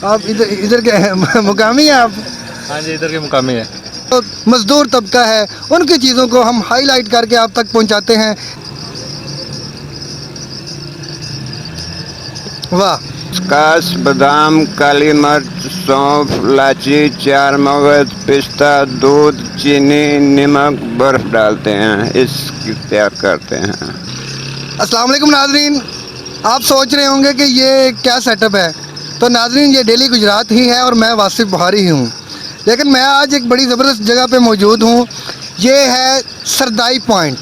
आप इधर इधर के मुकामी हैं आप? हाँ जी, इधर के मुकामी है। तो मजदूर तबका है, उनकी चीज़ों को हम हाईलाइट करके आप तक पहुंचाते हैं। वाह। खसखस, बादाम, काली मिर्च, सौंफ, इलायची, चार मगज, पिस्ता, दूध, चीनी, नमक, बर्फ डालते हैं, इसकी तैयार करते हैं। अस्सलाम वालेकुम नाजरीन, आप सोच रहे होंगे कि ये क्या सेटअप है। तो नाजरीन, ये डेली गुजरात ही है और मैं वासिफ बुहारी ही हूँ, लेकिन मैं आज एक बड़ी ज़बरदस्त जगह पे मौजूद हूँ। ये है सरदाई पॉइंट।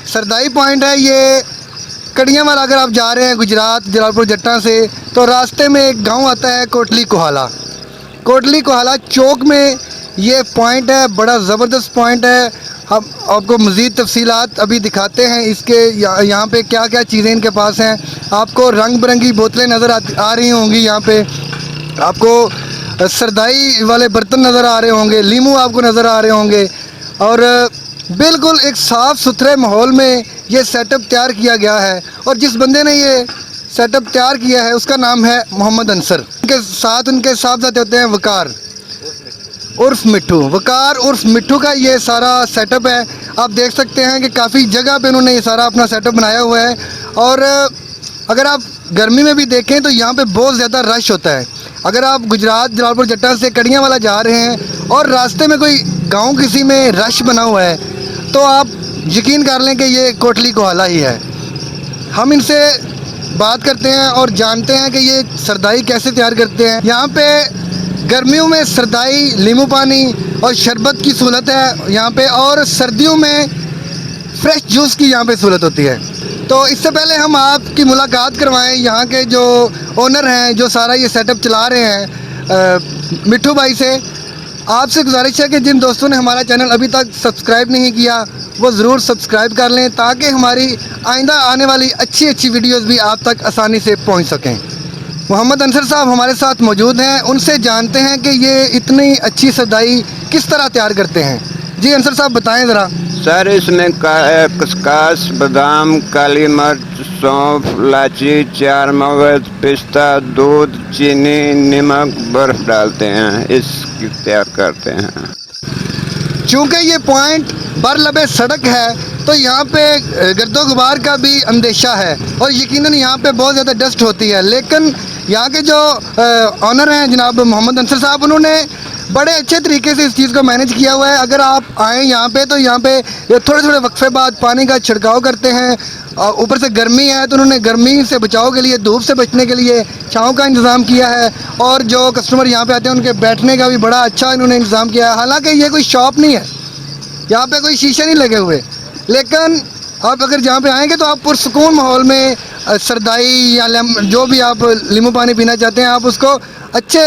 सरदाई पॉइंट है ये कड़ियाँ वाला। अगर आप जा रहे हैं गुजरात जलालपुर जट्टा से, तो रास्ते में एक गांव आता है कोटली कोहाला। कोटली कोहाला चौक में ये पॉइंट है, बड़ा ज़बरदस्त पॉइंट है। हम आपको मज़ीद तफसीलात अभी दिखाते हैं इसके। यहाँ पे क्या क्या चीज़ें इनके पास हैं। आपको रंग बिरंगी बोतलें नज़र आ रही होंगी। यहाँ पे आपको सरदाई वाले बर्तन नज़र आ रहे होंगे, लीमू आपको नज़र आ रहे होंगे, और बिल्कुल एक साफ़ सुथरे माहौल में ये सेटअप तैयार किया गया है। और जिस बंदे ने ये सेटअप तैयार किया है उसका नाम है मोहम्मद अंसर। उनके साथ होते हैं वकार उर्फ मिट्ठू। वकार उर्फ मिट्ठू का ये सारा सेटअप है। आप देख सकते हैं कि काफ़ी जगह पे उन्होंने ये सारा अपना सेटअप बनाया हुआ है। और अगर आप गर्मी में भी देखें तो यहाँ पे बहुत ज़्यादा रश होता है। अगर आप गुजरात जलालपुर जट्टा से कड़ियाँ वाला जा रहे हैं और रास्ते में कोई गांव किसी में रश बना हुआ है, तो आप यकीन कर लें कि ये कोटली कोहाला ही है। हम इनसे बात करते हैं और जानते हैं कि ये सरदाई कैसे तैयार करते हैं। यहाँ पे गर्मियों में सरदाई, नींबू पानी और शरबत की सहूलत है यहाँ पे, और सर्दियों में फ्रेश जूस की यहाँ पे सहूलत होती है। तो इससे पहले हम आपकी मुलाकात करवाएं यहाँ के जो ओनर हैं, जो सारा ये सेटअप चला रहे हैं, मिट्ठू भाई से। आपसे गुजारिश है कि जिन दोस्तों ने हमारा चैनल अभी तक सब्सक्राइब नहीं किया वो ज़रूर सब्सक्राइब कर लें, ताकि हमारी आइंदा आने वाली अच्छी अच्छी वीडियोस भी आप तक आसानी से पहुंच सकें। मोहम्मद अंसर साहब हमारे साथ मौजूद हैं, उनसे जानते हैं कि ये इतनी अच्छी सरदाई किस तरह तैयार करते हैं। जी अंसर साहब बताएं ज़रा। सर, इसमें खसखस, बादाम, काली मिर्च, सौंफ, इलायची, चार मगज, पिस्ता, दूध, चीनी, नमक, बर्फ डालते हैं, इसकी तैयार करते हैं। चूँकि ये पॉइंट बरलबे सड़क है तो यहाँ पे गर्दो गुबार का भी अंदेशा है और यकीनन यहाँ पे बहुत ज़्यादा डस्ट होती है। लेकिन यहाँ के जो ऑनर हैं जनाब मोहम्मद अंसर साहब, उन्होंने बड़े अच्छे तरीके से इस चीज़ को मैनेज किया हुआ है। अगर आप आएँ यहाँ पे तो यहाँ पे थोड़े थोड़े वक्फे बाद पानी का छिड़काव करते हैं। ऊपर से गर्मी है तो उन्होंने गर्मी से बचाव के लिए, धूप से बचने के लिए छाँव का इंतज़ाम किया है। और जो कस्टमर यहाँ पे आते हैं उनके बैठने का भी बड़ा अच्छा इन्होंने इंतज़ाम किया है। हालाँकि ये कोई शॉप नहीं है, यहाँ पे कोई शीशे नहीं लगे हुए, लेकिन आप अगर जहाँ पे आएंगे तो आप पुरसुकून माहौल में सरदाई या जो भी आप नींबू पानी पीना चाहते हैं, आप उसको अच्छे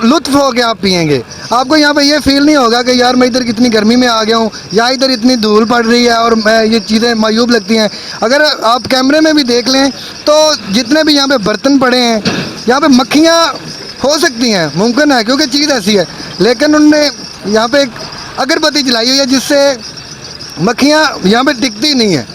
लुत्फ़ हो के आप पियेंगे। आपको यहाँ पे ये फील नहीं होगा कि यार मैं इधर कितनी गर्मी में आ गया हूँ या इधर इतनी धूल पड़ रही है और मैं ये चीज़ें मायूब लगती हैं। अगर आप कैमरे में भी देख लें तो जितने भी यहाँ पे बर्तन पड़े हैं, यहाँ पे मक्खियाँ हो सकती हैं, मुमकिन है, क्योंकि चीज़ ऐसी है। लेकिन उन्होंने यहाँ पे एक अगरबत्ती जलाई हुई है जिससे मक्खियाँ यहाँ पे टिकती नहीं है।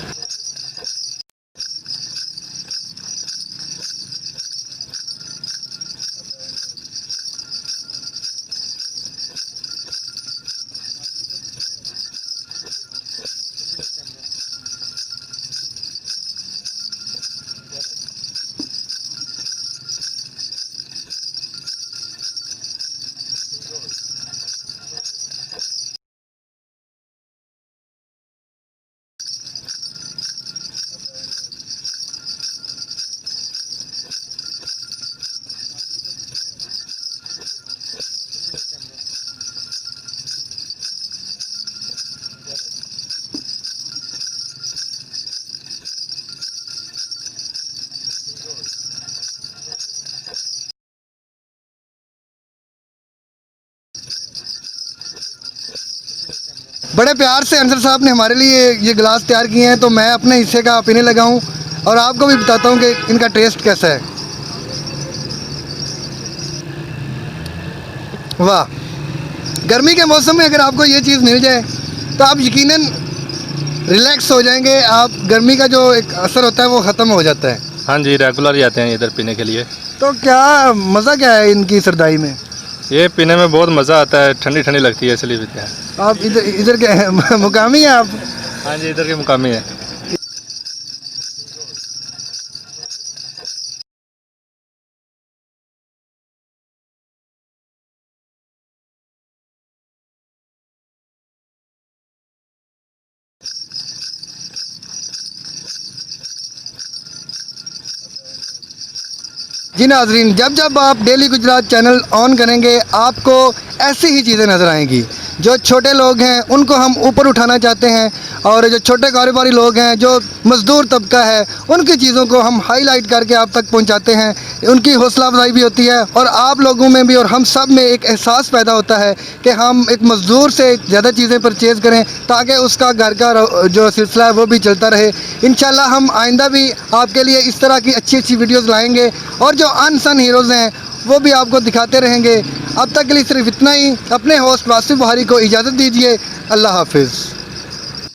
बड़े प्यार से अंसर साहब ने हमारे लिए ये गिलास तैयार किए हैं, तो मैं अपने हिस्से का पीने लगा हूँ और आपको भी बताता हूँ कि इनका टेस्ट कैसा है। वाह, गर्मी के मौसम में अगर आपको ये चीज़ मिल जाए तो आप यकीनन रिलैक्स हो जाएंगे। आप गर्मी का जो एक असर होता है वो ख़त्म हो जाता है। हाँ जी, रेगुलर ही आते हैं इधर पीने के लिए। तो क्या मज़ा क्या है इनकी सरदाई में? ये पीने में बहुत मज़ा आता है, ठंडी ठंडी लगती है इसलिए पीते हैं। आप इधर इधर के मुकामी हैं आप? हाँ जी, इधर के मुकामी है। जी नाजरीन, जब जब आप डेली गुजरात चैनल ऑन करेंगे आपको ऐसी ही चीज़ें नज़र आएंगी। जो छोटे लोग हैं उनको हम ऊपर उठाना चाहते हैं, और जो छोटे कारोबारी लोग हैं, जो मज़दूर तबका है, उनकी चीज़ों को हम हाईलाइट करके आप तक पहुंचाते हैं। उनकी हौसला अफजाई भी होती है और आप लोगों में भी और हम सब में एक एहसास पैदा होता है कि हम एक मज़दूर से ज़्यादा चीज़ें परचेज़ करें ताकि उसका घर का जो सिलसिला है वो भी चलता रहे। इंशाल्लाह हम आइंदा भी आपके लिए इस तरह की अच्छी अच्छी वीडियोज़ लाएँगे और जो अनसन हीरोज़ हैं वो भी आपको दिखाते रहेंगे। अब तक के लिए सिर्फ इतना ही। अपने होस्ट वासिफ बुहारी को इजाज़त दीजिए। अल्लाह हाफिज़।